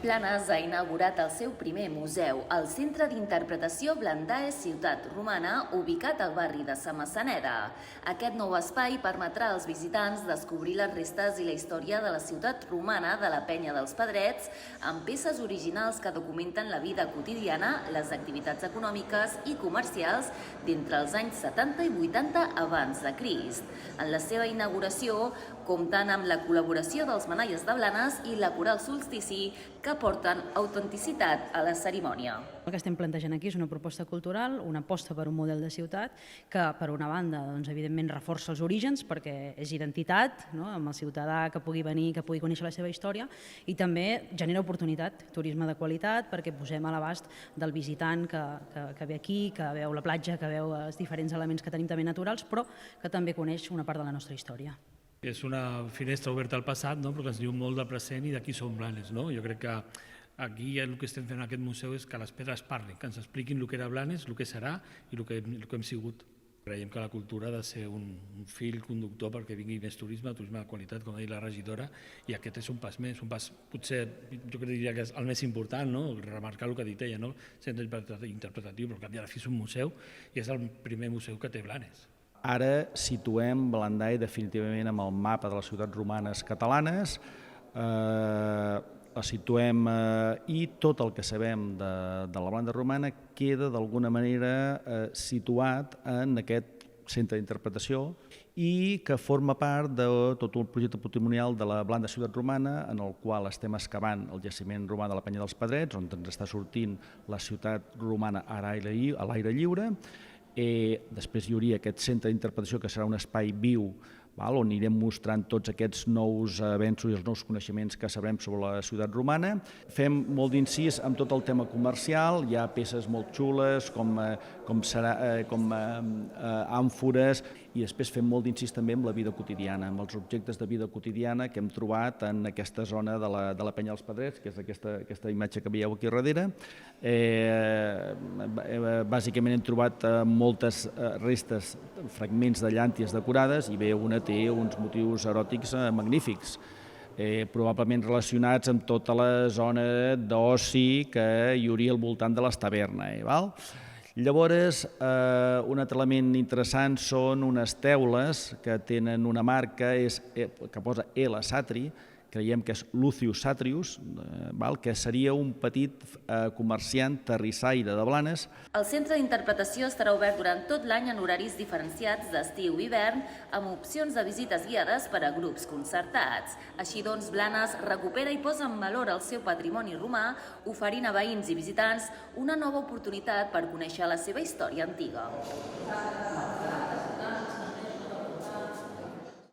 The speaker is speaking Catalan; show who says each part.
Speaker 1: Planes ha inaugurat el seu primer museu, el Centre d'Interpretació Blandae Ciutat Romana, ubicat al barri de Sa Massaneda. Aquest nou espai permetrà als visitants descobrir les restes i la història de la ciutat romana de la Penya dels Pedrets, amb peces originals que documenten la vida quotidiana, les activitats econòmiques i comercials d'entre els anys 70 i 80 abans de Crist. En la seva inauguració, comptant amb la col·laboració dels Manaies de Blanes i la Coral Solstici, que aporten autenticitat a la cerimònia.
Speaker 2: El que estem plantejant aquí és una proposta cultural, una aposta per un model de ciutat que, per una banda, evidentment reforça els orígens perquè és identitat, amb el ciutadà que pugui venir, que pugui conèixer la seva història, i també genera oportunitat, turisme de qualitat, perquè posem a l'abast del visitant que ve aquí, que veu la platja, que veu els diferents elements que tenim també naturals, però que també coneix una part de la nostra història.
Speaker 3: És una finestra oberta al passat, però que ens diu molt del present i d'aquí som Blanes. Jo crec que aquí el que estem fent en aquest museu és que les pedres parlin, que ens expliquin el que era Blanes, el que serà i el que hem sigut. Creiem que la cultura ha de ser un fil conductor perquè vingui més turisme de qualitat, com ha dit la regidora, i aquest és un pas més, un pas potser, jo diria que és el més important, remarcar el que ha dit ella, centre interpretatiu, però al cap i a la fi és un museu i és el primer museu que té Blanes.
Speaker 4: Ara situem Blandae definitivament amb el mapa de les ciutats romanes catalanes, la situem i tot el que sabem de la Blanda romana queda d'alguna manera situat en aquest centre d'interpretació i que forma part de tot un projecte patrimonial de la Blanda ciutat romana en el qual estem excavant el jaciment romà de la Penya dels Pedrets, on ens està sortint la ciutat romana a l'aire lliure. Després hi hauria aquest centre d'interpretació que serà un espai viu on anirem mostrant tots aquests nous avenços i els nous coneixements que sabrem sobre la ciutat romana. Fem molt d'incís amb tot el tema comercial, hi ha peces molt xules com àmfores i després fem molt d'incís també amb la vida quotidiana, amb els objectes de vida quotidiana que hem trobat en aquesta zona de la Penya dels Pedrets, que és aquesta imatge que veieu aquí darrere. Bàsicament hem trobat moltes restes, fragments de llànties decorades i bé, una té uns motius eròtics magnífics, probablement relacionats amb tota la zona d'oci que hi hauria al voltant de les tavernes. Llavors, un altre element interessant són unes teules que tenen una marca que posa L. Satri, creiem que és Lucius Satrius, que seria un petit comerciant terrissaire de Blanes.
Speaker 1: El centre d'interpretació estarà obert durant tot l'any en horaris diferenciats d'estiu i hivern, amb opcions de visites guiades per a grups concertats. Així doncs, Blanes recupera i posa en valor el seu patrimoni romà, oferint a veïns i visitants una nova oportunitat per conèixer la seva història antiga.